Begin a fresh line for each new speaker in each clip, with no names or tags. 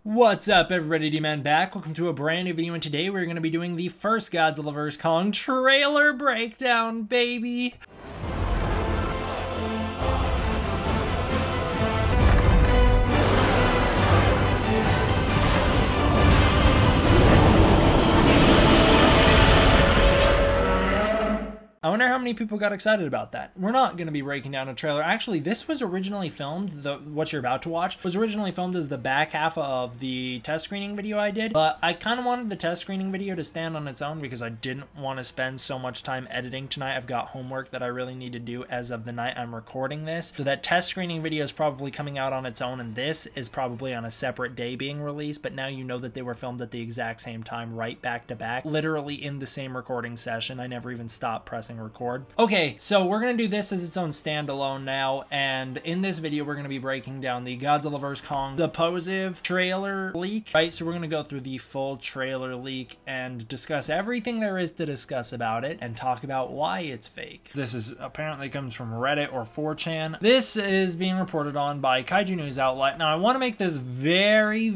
What's up, everybody? D-Man back. Welcome to a brand new video, and today we're going to be doing the first Godzilla vs. Kong trailer breakdown, baby! I wonder how many people got excited about that. We're not going to be breaking down a trailer. Actually, this was originally filmed, what you're about to watch, was originally filmed as the back half of the test screening video I did, but I kind of wanted the test screening video to stand on its own because I didn't want to spend so much time editing tonight. I've got homework that I really need to do as of the night I'm recording this. So that test screening video is probably coming out on its own, and this is probably on a separate day being released, but now you know that they were filmed at the exact same time, right back to back, literally in the same recording session. I never even stopped pressing record. Okay, so we're gonna do this as its own standalone now, and in this video we're gonna be breaking down the Godzilla vs. Kong supposed trailer leak, right? So we're gonna go through the full trailer leak and discuss everything there is to discuss about it and talk about why it's fake. This is apparently comes from Reddit or 4chan. This is being reported on by Kaiju News Outlet. Now I want to make this very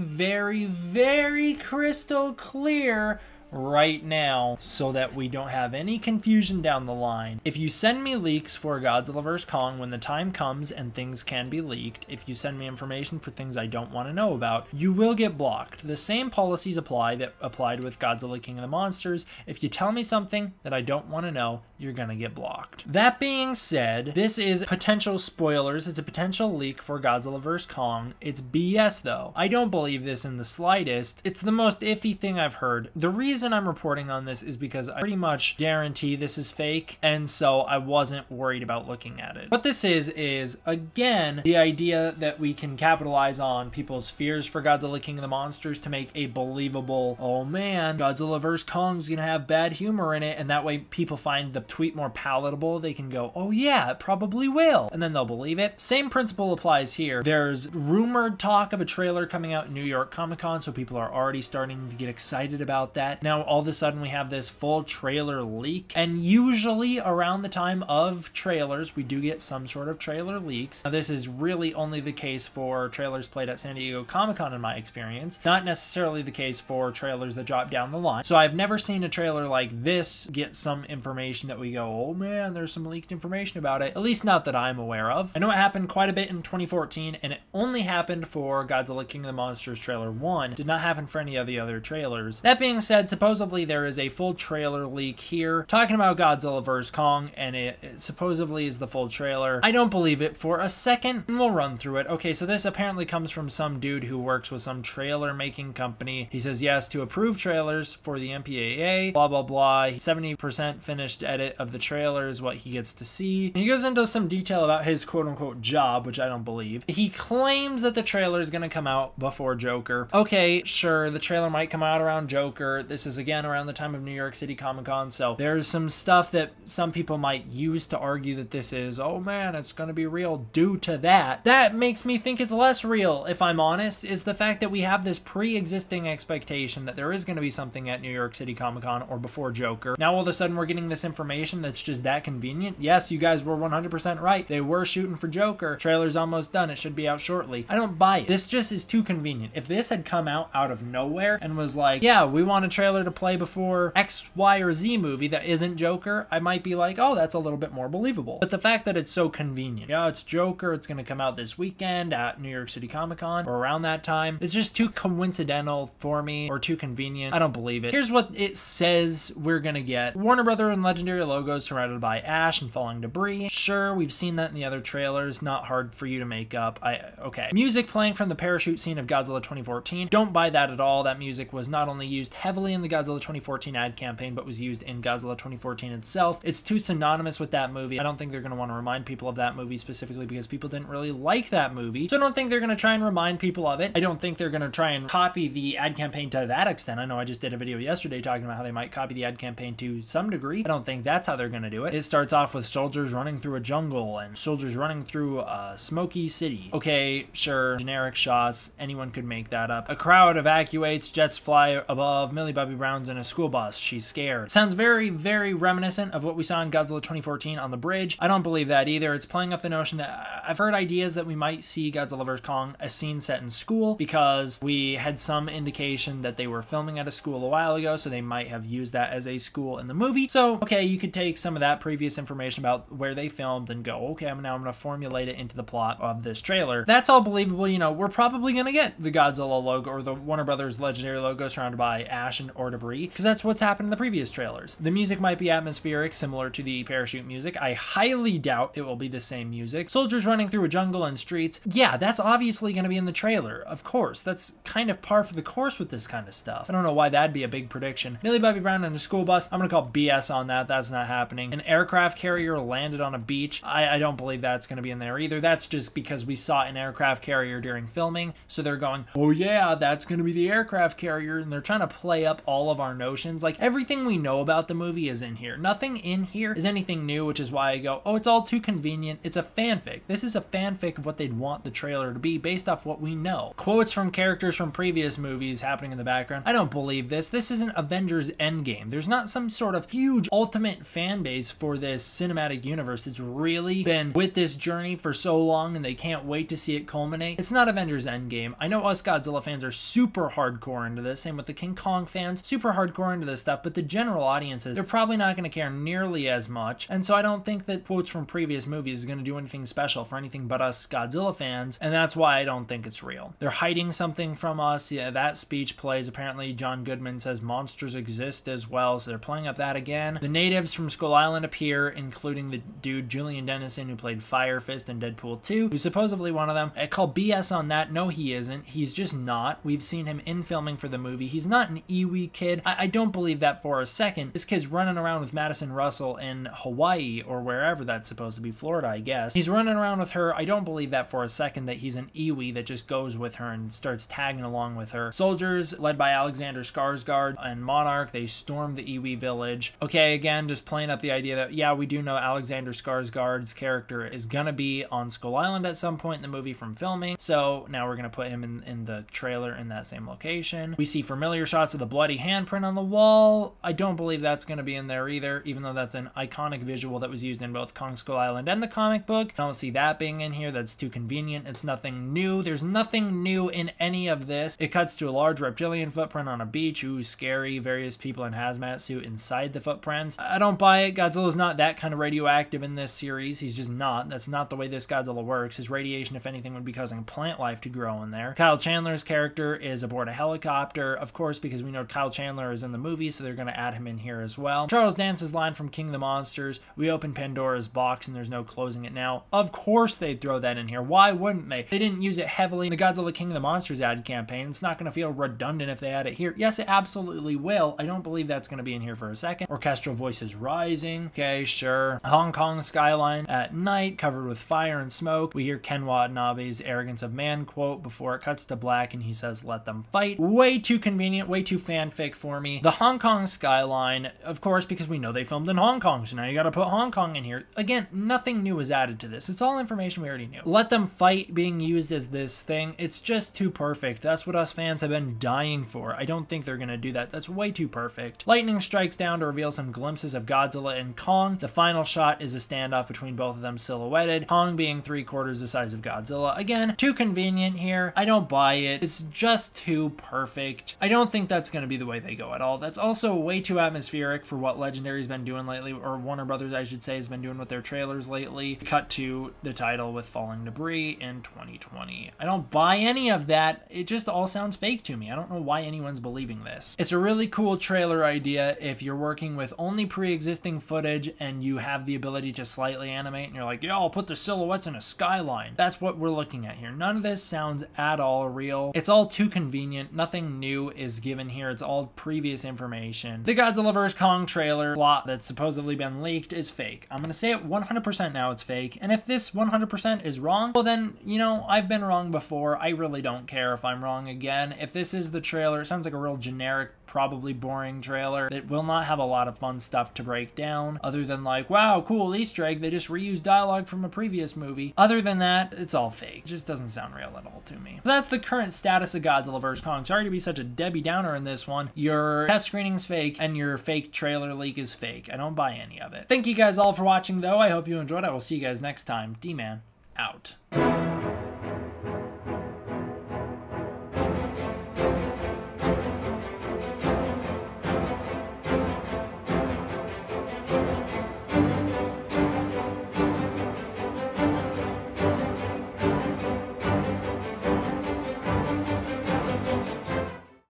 crystal clear right now so that we don't have any confusion down the line. If you send me leaks for Godzilla vs. Kong when the time comes and things can be leaked, if you send me information for things I don't want to know about, you will get blocked. The same policies apply that applied with Godzilla King of the Monsters. If you tell me something that I don't want to know, you're gonna get blocked. That being said, this is potential spoilers. It's a potential leak for Godzilla vs. Kong. It's BS though. I don't believe this in the slightest. It's the most iffy thing I've heard. The reason I'm reporting on this is because I pretty much guarantee this is fake, and so I wasn't worried about looking at it. What this is again, the idea that we can capitalize on people's fears for Godzilla King of the Monsters to make a believable, oh man, Godzilla vs. Kong's gonna have bad humor in it, and that way people find the tweet more palatable. They can go, oh yeah, it probably will, and then they'll believe it. Same principle applies here. There's rumored talk of a trailer coming out in New York Comic-Con, so people are already starting to get excited about that. Now all of a sudden we have this full trailer leak, and usually around the time of trailers we do get some sort of trailer leaks. Now this is really only the case for trailers played at San Diego Comic-Con in my experience, not necessarily the case for trailers that drop down the line. So I've never seen a trailer like this get some information that we go, oh man, there's some leaked information about it, at least not that I'm aware of. I know it happened quite a bit in 2014, and it only happened for Godzilla King of the Monsters trailer 1, did not happen for any of the other trailers. That being said, supposedly there is a full trailer leak here talking about Godzilla vs. Kong, and it supposedly is the full trailer. I don't believe it for a second, and we'll run through it. Okay, so this apparently comes from some dude who works with some trailer making company. He says yes to approve trailers for the MPAA, blah blah blah. 70% finished edit of the trailer is what he gets to see. He goes into some detail about his quote-unquote job, which I don't believe. He claims that the trailer is going to come out before Joker. Okay, sure, the trailer might come out around Joker. This is again around the time of New York City Comic-Con, so there's some stuff that some people might use to argue that this is, oh man, it's going to be real due to that. That makes me think it's less real, if I'm honest, is the fact that we have this pre-existing expectation that there is going to be something at New York City Comic-Con or before Joker. Now all of a sudden we're getting this information that's just that convenient. Yes, you guys were 100% right. They were shooting for Joker. Trailer's almost done. It should be out shortly. I don't buy it. This just is too convenient. If this had come out of nowhere and was like, yeah, we want a trailer to play before X, Y, or Z movie that isn't Joker, I might be like, oh, that's a little bit more believable. But the fact that it's so convenient, yeah, it's Joker, it's going to come out this weekend at New York City Comic-Con or around that time, it's just too coincidental for me, or too convenient. I don't believe it. Here's what it says we're going to get. Warner Brother and Legendary logos surrounded by ash and falling debris. Sure, we've seen that in the other trailers. Not hard for you to make up. Okay. Music playing from the parachute scene of Godzilla 2014. Don't buy that at all. That music was not only used heavily in the Godzilla 2014 ad campaign, but was used in Godzilla 2014 itself. It's too synonymous with that movie. I don't think they're going to want to remind people of that movie specifically because people didn't really like that movie. So I don't think they're going to try and remind people of it. I don't think they're going to try and copy the ad campaign to that extent. I know I just did a video yesterday talking about how they might copy the ad campaign to some degree. I don't think that's how they're going to do it. It starts off with soldiers running through a jungle and soldiers running through a smoky city. Okay, sure, generic shots. Anyone could make that up. A crowd evacuates, jets fly above, Millie Bobby Brown's in a school bus. She's scared. Sounds very, very reminiscent of what we saw in Godzilla 2014 on the bridge. I don't believe that either. It's playing up the notion that I've heard ideas that we might see Godzilla vs. Kong a scene set in school, because we had some indication that they were filming at a school a while ago, so they might have used that as a school in the movie. So, okay, you could take some of that previous information about where they filmed and go, okay, now I'm going to formulate it into the plot of this trailer. That's all believable. You know, we're probably going to get the Godzilla logo or the Warner Brothers legendary logo surrounded by ash or debris, because that's what's happened in the previous trailers. The music might be atmospheric, similar to the parachute music. I highly doubt it will be the same music. Soldiers running through a jungle and streets. Yeah, that's obviously going to be in the trailer. Of course, that's kind of par for the course with this kind of stuff. I don't know why that'd be a big prediction. Millie Bobby Brown in a school bus. I'm going to call BS on that. That's not happening. An aircraft carrier landed on a beach. I don't believe that's going to be in there either. That's just because we saw an aircraft carrier during filming, so they're going, oh yeah, that's going to be the aircraft carrier, and they're trying to play up all of our notions. Like, everything we know about the movie is in here. Nothing in here is anything new, which is why I go, oh, it's all too convenient. It's a fanfic. This is a fanfic of what they'd want the trailer to be based off what we know. Quotes from characters from previous movies happening in the background. I don't believe this. This isn't Avengers Endgame. There's not some sort of huge ultimate fan base for this cinematic universe. It's really been with this journey for so long, and they can't wait to see it culminate. It's not Avengers Endgame. I know us Godzilla fans are super hardcore into this, same with the King Kong fans, super hardcore into this stuff, but the general audiences, they're probably not going to care nearly as much, and so I don't think that quotes from previous movies is going to do anything special for anything but us Godzilla fans, and that's why I don't think it's real. They're hiding something from us. Yeah, that speech plays. Apparently John Goodman says monsters exist as well, so they're playing up that again. The natives from Skull Island appear, including the dude Julian Dennison who played Fire Fist in Deadpool 2, who's supposedly one of them. I call BS on that. No, he isn't. He's just not. We've seen him in filming for the movie. He's not an Iwi kid. I don't believe that for a second. This kid's running around with Madison Russell in Hawaii, or wherever that's supposed to be, Florida, I guess. He's running around with her. I don't believe that for a second, that he's an Iwi that just goes with her and starts tagging along with her. Soldiers, led by Alexander Skarsgård and Monarch, they storm the Iwi village. Okay, again, just playing up the idea that, yeah, we do know Alexander Skarsgård's character is gonna be on Skull Island at some point in the movie from filming, so now we're gonna put him in the trailer in that same location. We see familiar shots of the bloody handprint on the wall. I don't believe that's gonna be in there either, even though that's an iconic visual that was used in both Kong Skull Island and the comic book. I don't see that being in here. That's too convenient. It's nothing new. There's nothing new in any of this. It cuts to a large reptilian footprint on a beach. Ooh, scary. Various people in hazmat suit inside the footprints. I don't buy it. Godzilla's not that kind of radioactive in this series. He's just not. That's not the way this Godzilla works. His radiation, if anything, would be causing plant life to grow in there. Kyle Chandler's character is aboard a helicopter, of course, because we know Kyle Chandler is in the movie, so they're going to add him in here as well. Charles Dance's line from King of the Monsters, we open Pandora's box and there's no closing it now. Of course they'd throw that in here. Why wouldn't they? They didn't use it heavily in the Godzilla King of the Monsters ad campaign. It's not going to feel redundant if they add it here. Yes, it absolutely will. I don't believe that's going to be in here for a second. Orchestral voices rising. Okay, sure. Hong Kong skyline at night, covered with fire and smoke. We hear Ken Watanabe's arrogance of man quote before it cuts to black and he says, let them fight. Way too convenient, way too fanfic for me. The Hong Kong skyline, of course, because we know they filmed in Hong Kong, so now you got to put Hong Kong in here. Again, nothing new is added to this. It's all information we already knew. Let them fight being used as this thing, it's just too perfect. That's what us fans have been dying for. I don't think they're going to do that. That's way too perfect. Lightning strikes down to reveal some glimpses of Godzilla and Kong. The final shot is a standoff between both of them silhouetted, Kong being 3/4 the size of Godzilla. Again, too convenient here. I don't buy it. It's just too perfect. I don't think that's going to be the way they go at all. That's also way too atmospheric for what Legendary's been doing lately, or Warner Brothers, I should say, has been doing with their trailers lately. Cut to the title with falling debris in 2020. I don't buy any of that. It just all sounds fake to me. I don't know why anyone's believing this. It's a really cool trailer idea if you're working with only pre-existing footage and you have the ability to slightly animate and you're like, yeah, I'll put the silhouettes in a skyline. That's what we're looking at here. None of this sounds at all real. It's all too convenient. Nothing new is given here. It's all previous information. The Godzilla vs. Kong trailer plot that's supposedly been leaked is fake. I'm going to say it 100% now, it's fake. And if this 100% is wrong, well then, you know, I've been wrong before. I really don't care if I'm wrong again. If this is the trailer, it sounds like a real generic, probably boring trailer that will not have a lot of fun stuff to break down, other than like, wow, cool Easter egg, they just reused dialogue from a previous movie. Other than that, it's all fake. It just doesn't sound real at all to me. So that's the current status of Godzilla vs. Kong. Sorry to be such a Debbie Downer in this one. one. Your test screening's fake, and your fake trailer leak is fake. I don't buy any of it. Thank you guys all for watching, though. I hope you enjoyed. I will see you guys next time. D-Man, out.